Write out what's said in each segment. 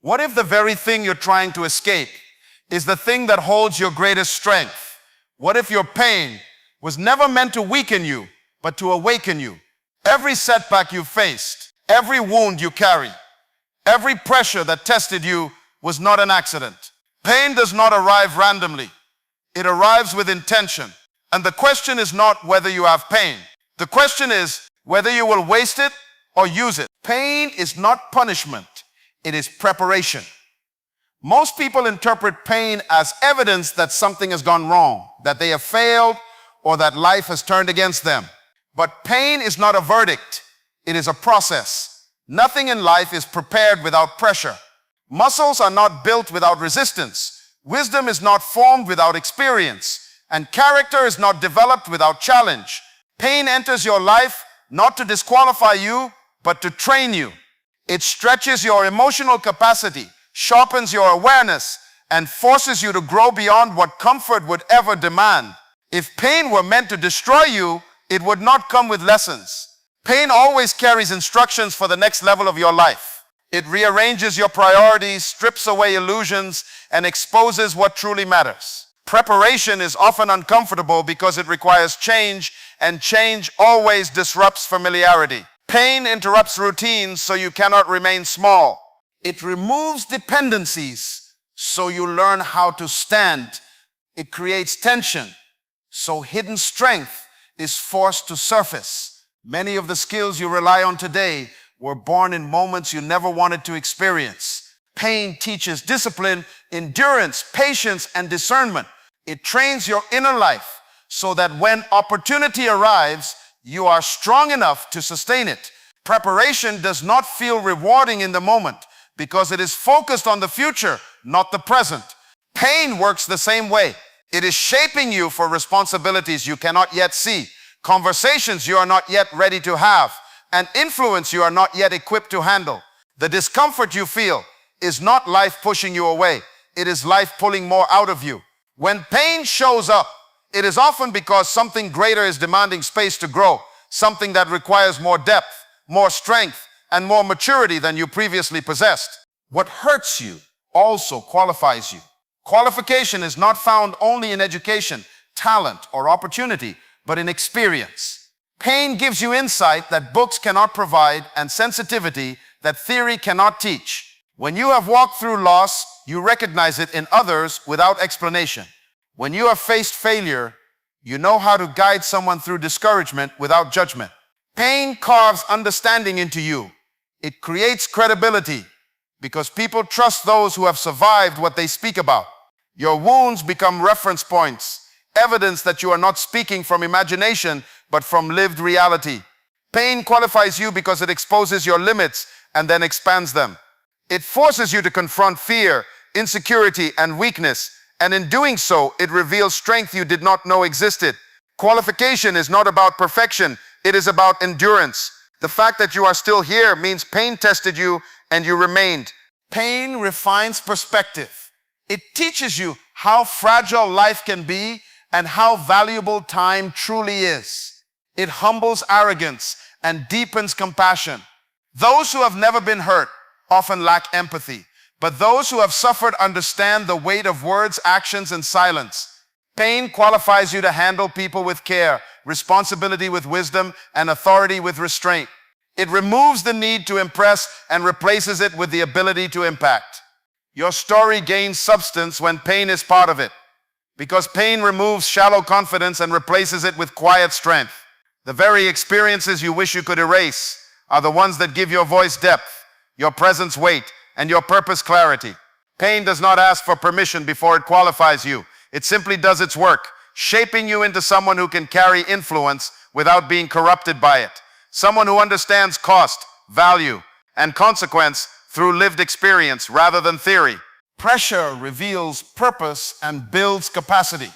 What if the very thing you're trying to escape is the thing that holds your greatest strength? What if your pain was never meant to weaken you, but to awaken you? Every setback you faced, every wound you carry, every pressure that tested you was not an accident. Pain does not arrive randomly. It arrives with intention. And the question is not whether you have pain. The question is whether you will waste it or use it. Pain is not punishment. It is preparation. Most people interpret pain as evidence that something has gone wrong, that they have failed, or that life has turned against them. But pain is not a verdict. It is a process. Nothing in life is prepared without pressure. Muscles are not built without resistance. Wisdom is not formed without experience. And character is not developed without challenge. Pain enters your life not to disqualify you, but to train you. It stretches your emotional capacity, sharpens your awareness, and forces you to grow beyond what comfort would ever demand. If pain were meant to destroy you, it would not come with lessons. Pain always carries instructions for the next level of your life. It rearranges your priorities, strips away illusions, and exposes what truly matters. Preparation is often uncomfortable because it requires change, and change always disrupts familiarity. Pain interrupts routines so you cannot remain small. It removes dependencies so you learn how to stand. It creates tension so hidden strength is forced to surface. Many of the skills you rely on today were born in moments you never wanted to experience. Pain teaches discipline, endurance, patience, and discernment. It trains your inner life so that when opportunity arrives, you are strong enough to sustain it. Preparation does not feel rewarding in the moment because it is focused on the future, not the present. Pain works the same way. It is shaping you for responsibilities you cannot yet see, conversations you are not yet ready to have, and influence you are not yet equipped to handle. The discomfort you feel is not life pushing you away. It is life pulling more out of you. When pain shows up, it is often because something greater is demanding space to grow, something that requires more depth, more strength, and more maturity than you previously possessed. What hurts you also qualifies you. Qualification is not found only in education, talent, or opportunity, but in experience. Pain gives you insight that books cannot provide and sensitivity that theory cannot teach. When you have walked through loss, you recognize it in others without explanation. When you have faced failure, you know how to guide someone through discouragement without judgment. Pain carves understanding into you. It creates credibility because people trust those who have survived what they speak about. Your wounds become reference points, evidence that you are not speaking from imagination, but from lived reality. Pain qualifies you because it exposes your limits and then expands them. It forces you to confront fear, insecurity, and weakness, and in doing so, it reveals strength you did not know existed. Qualification is not about perfection, it is about endurance. The fact that you are still here means pain tested you and you remained. Pain refines perspective. It teaches you how fragile life can be and how valuable time truly is. It humbles arrogance and deepens compassion. Those who have never been hurt often lack empathy, but those who have suffered understand the weight of words, actions, and silence. Pain qualifies you to handle people with care, responsibility with wisdom, and authority with restraint. It removes the need to impress and replaces it with the ability to impact. Your story gains substance when pain is part of it, because pain removes shallow confidence and replaces it with quiet strength. The very experiences you wish you could erase are the ones that give your voice depth, your presence weight, and your purpose clarity. Pain does not ask for permission before it qualifies you. It simply does its work, shaping you into someone who can carry influence without being corrupted by it. Someone who understands cost, value, and consequence through lived experience rather than theory. Pressure reveals purpose and builds capacity.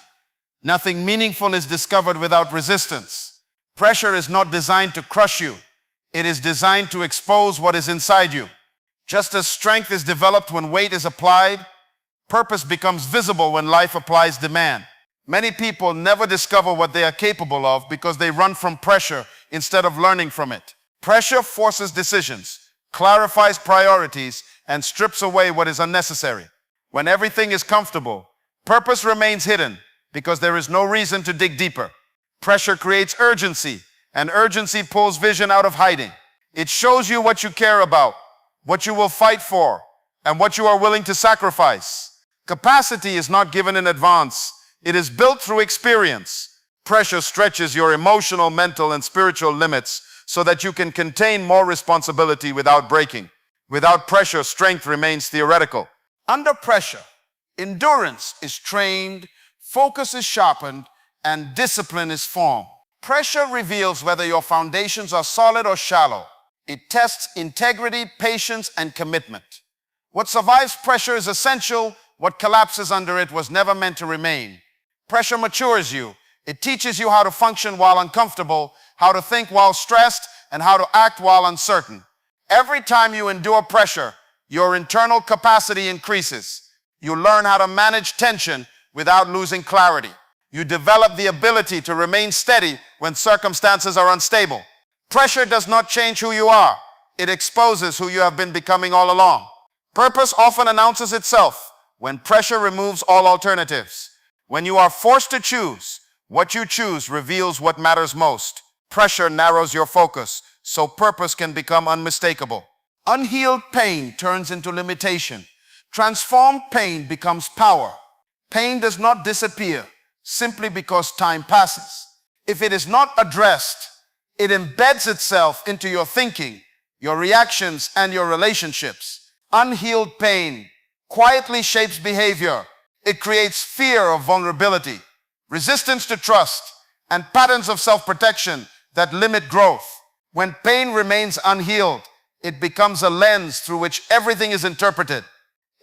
Nothing meaningful is discovered without resistance. Pressure is not designed to crush you. It is designed to expose what is inside you. Just as strength is developed when weight is applied, purpose becomes visible when life applies demand. Many people never discover what they are capable of because they run from pressure instead of learning from it. Pressure forces decisions, clarifies priorities, and strips away what is unnecessary. When everything is comfortable, purpose remains hidden because there is no reason to dig deeper. Pressure creates urgency, and urgency pulls vision out of hiding. It shows you what you care about, what you will fight for, and what you are willing to sacrifice. Capacity is not given in advance. It is built through experience. Pressure stretches your emotional, mental, and spiritual limits so that you can contain more responsibility without breaking. Without pressure, strength remains theoretical. Under pressure, endurance is trained, focus is sharpened, and discipline is formed. Pressure reveals whether your foundations are solid or shallow. It tests integrity, patience, and commitment. What survives pressure is essential. What collapses under it was never meant to remain. Pressure matures you. It teaches you how to function while uncomfortable, how to think while stressed, and how to act while uncertain. Every time you endure pressure, your internal capacity increases. You learn how to manage tension without losing clarity. You develop the ability to remain steady when circumstances are unstable. Pressure does not change who you are. It exposes who you have been becoming all along. Purpose often announces itself when pressure removes all alternatives. When you are forced to choose, what you choose reveals what matters most. Pressure narrows your focus, so purpose can become unmistakable. Unhealed pain turns into limitation. Transformed pain becomes power. Pain does not disappear simply because time passes. If it is not addressed, it embeds itself into your thinking, your reactions, and your relationships. Unhealed pain quietly shapes behavior. It creates fear of vulnerability, resistance to trust, and patterns of self-protection that limit growth. When pain remains unhealed, it becomes a lens through which everything is interpreted.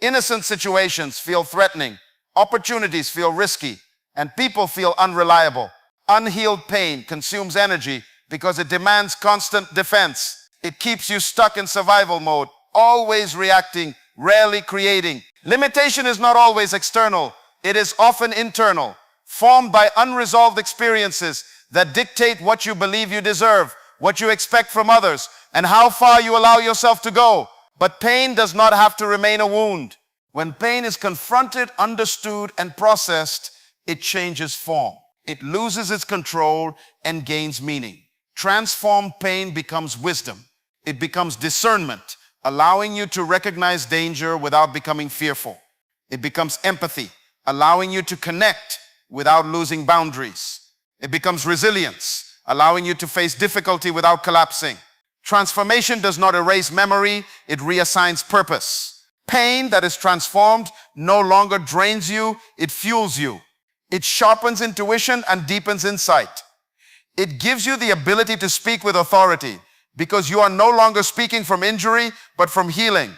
Innocent situations feel threatening, opportunities feel risky, and people feel unreliable. Unhealed pain consumes energy because it demands constant defense. It keeps you stuck in survival mode, always reacting, rarely creating. Limitation is not always external. It is often internal, formed by unresolved experiences that dictate what you believe you deserve, what you expect from others, and how far you allow yourself to go. But pain does not have to remain a wound. When pain is confronted, understood, and processed, it changes form. It loses its control and gains meaning. Transformed pain becomes wisdom. It becomes discernment, allowing you to recognize danger without becoming fearful. It becomes empathy, allowing you to connect without losing boundaries. It becomes resilience, allowing you to face difficulty without collapsing. Transformation does not erase memory, it reassigns purpose. Pain that is transformed no longer drains you, it fuels you. It sharpens intuition and deepens insight. It gives you the ability to speak with authority because you are no longer speaking from injury, but from healing.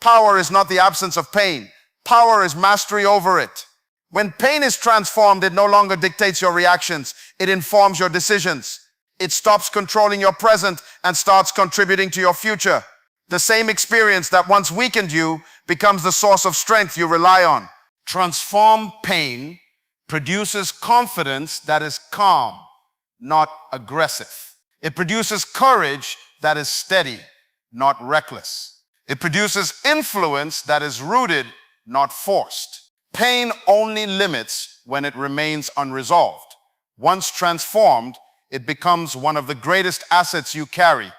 Power is not the absence of pain. Power is mastery over it. When pain is transformed, it no longer dictates your reactions. It informs your decisions. It stops controlling your present and starts contributing to your future. The same experience that once weakened you becomes the source of strength you rely on. Transformed pain produces confidence that is calm, not aggressive. It produces courage that is steady, not reckless. It produces influence that is rooted, not forced. Pain only limits when it remains unresolved. Once transformed, it becomes one of the greatest assets you carry.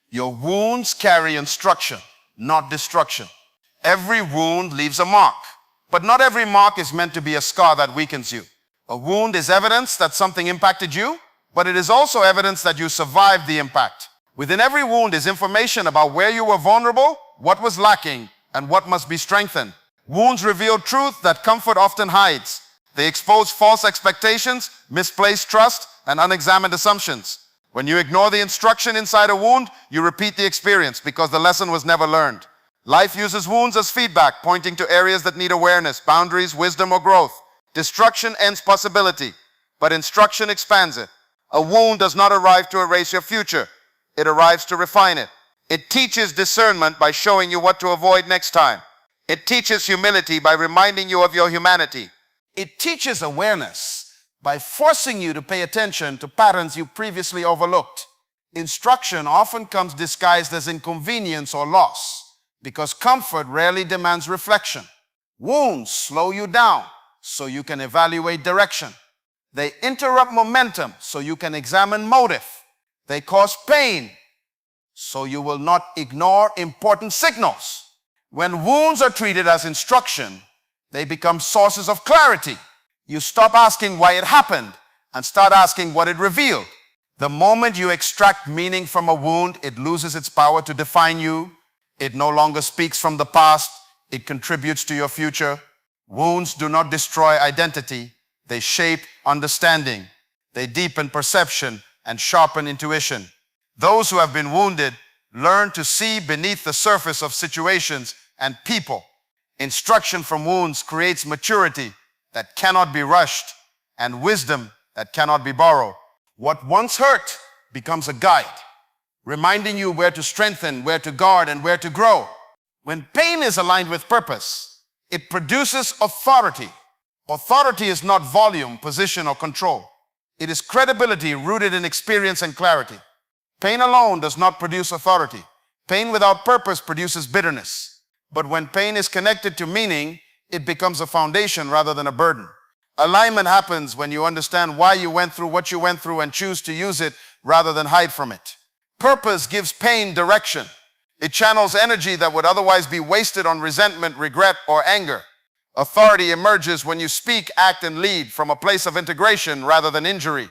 Your wounds carry instruction, not destruction. Every wound leaves a mark, but not every mark is meant to be a scar that weakens you. A wound is evidence that something impacted you, but it is also evidence that you survived the impact. Within every wound is information about where you were vulnerable, what was lacking, and what must be strengthened. Wounds reveal truth that comfort often hides. They expose false expectations, misplaced trust, and unexamined assumptions. When you ignore the instruction inside a wound, you repeat the experience because the lesson was never learned. Life uses wounds as feedback, pointing to areas that need awareness, boundaries, wisdom, or growth. Destruction ends possibility, but instruction expands it. A wound does not arrive to erase your future. It arrives to refine it. It teaches discernment by showing you what to avoid next time. It teaches humility by reminding you of your humanity. It teaches awareness by forcing you to pay attention to patterns you previously overlooked. Instruction often comes disguised as inconvenience or loss. because comfort rarely demands reflection. Wounds slow you down so you can evaluate direction. They interrupt momentum so you can examine motive. They cause pain so you will not ignore important signals. When wounds are treated as instruction, they become sources of clarity. You stop asking why it happened and start asking what it revealed. The moment you extract meaning from a wound, it loses its power to define you. It no longer speaks from the past. It contributes to your future. Wounds do not destroy identity. They shape understanding. They deepen perception and sharpen intuition. Those who have been wounded learn to see beneath the surface of situations and people. Instruction from wounds creates maturity that cannot be rushed and wisdom that cannot be borrowed. What once hurt becomes a guide, reminding you where to strengthen, where to guard, and where to grow. When pain is aligned with purpose, it produces authority. Authority is not volume, position, or control. It is credibility rooted in experience and clarity. Pain alone does not produce authority. Pain without purpose produces bitterness. But when pain is connected to meaning, it becomes a foundation rather than a burden. Alignment happens when you understand why you went through what you went through and choose to use it rather than hide from it. Purpose gives pain direction. It channels energy that would otherwise be wasted on resentment, regret, or anger. Authority emerges when you speak, act, and lead from a place of integration rather than injury.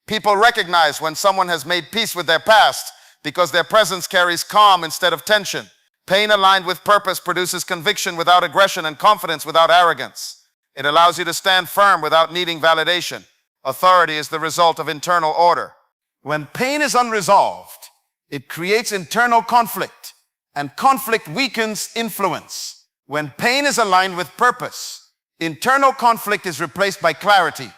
People recognize when someone has made peace with their past because their presence carries calm instead of tension. Pain aligned with purpose produces conviction without aggression and confidence without arrogance. It allows you to stand firm without needing validation. Authority is the result of internal order. When pain is unresolved, it creates internal conflict, and conflict weakens influence. When pain is aligned with purpose, internal conflict is replaced by clarity,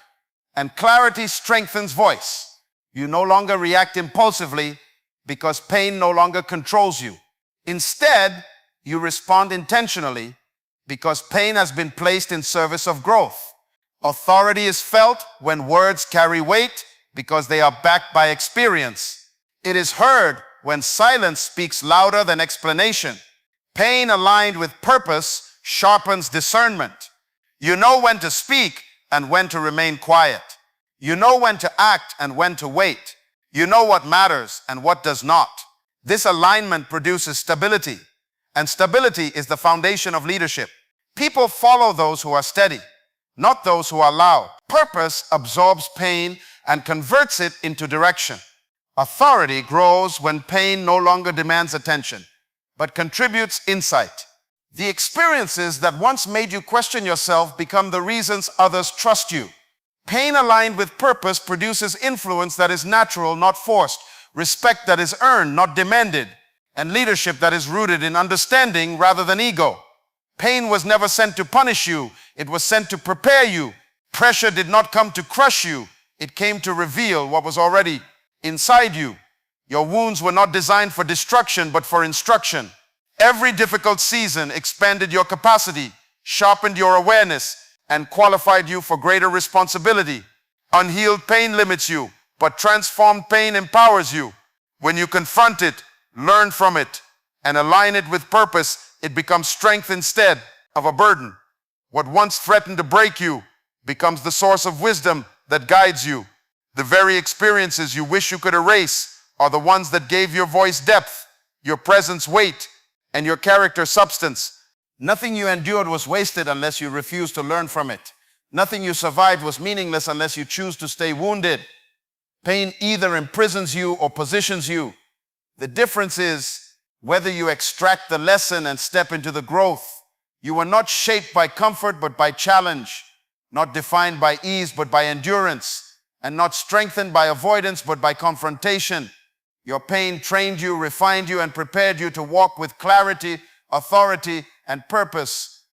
and clarity strengthens voice. You no longer react impulsively because pain no longer controls you. Instead, you respond intentionally because pain has been placed in service of growth. Authority is felt when words carry weight because they are backed by experience. It is heard when silence speaks louder than explanation. Pain aligned with purpose sharpens discernment. You know when to speak and when to remain quiet. You know when to act and when to wait. You know what matters and what does not. This alignment produces stability, and stability is the foundation of leadership. People follow those who are steady, not those who are loud. Purpose absorbs pain and converts it into direction. Authority grows when pain no longer demands attention, but contributes insight. The experiences that once made you question yourself become the reasons others trust you. Pain aligned with purpose produces influence that is natural, not forced, respect that is earned, not demanded, and leadership that is rooted in understanding rather than ego. Pain was never sent to punish you. It was sent to prepare you. Pressure did not come to crush you. It came to reveal what was already inside you. Your wounds were not designed for destruction, but for instruction. Every difficult season expanded your capacity, sharpened your awareness, and qualified you for greater responsibility. Unhealed pain limits you, but transformed pain empowers you. When you confront it, learn from it, and align it with purpose, it becomes strength instead of a burden. What once threatened to break you becomes the source of wisdom that guides you. The very experiences you wish you could erase are the ones that gave your voice depth, your presence weight, and your character substance. Nothing you endured was wasted unless you refused to learn from it. Nothing you survived was meaningless unless you choose to stay wounded. Pain either imprisons you or positions you. The difference is whether you extract the lesson and step into the growth. You are not shaped by comfort but by challenge, not defined by ease but by endurance, and not strengthened by avoidance but by confrontation. Your pain trained you, refined you, and prepared you to walk with clarity, authority, and purpose.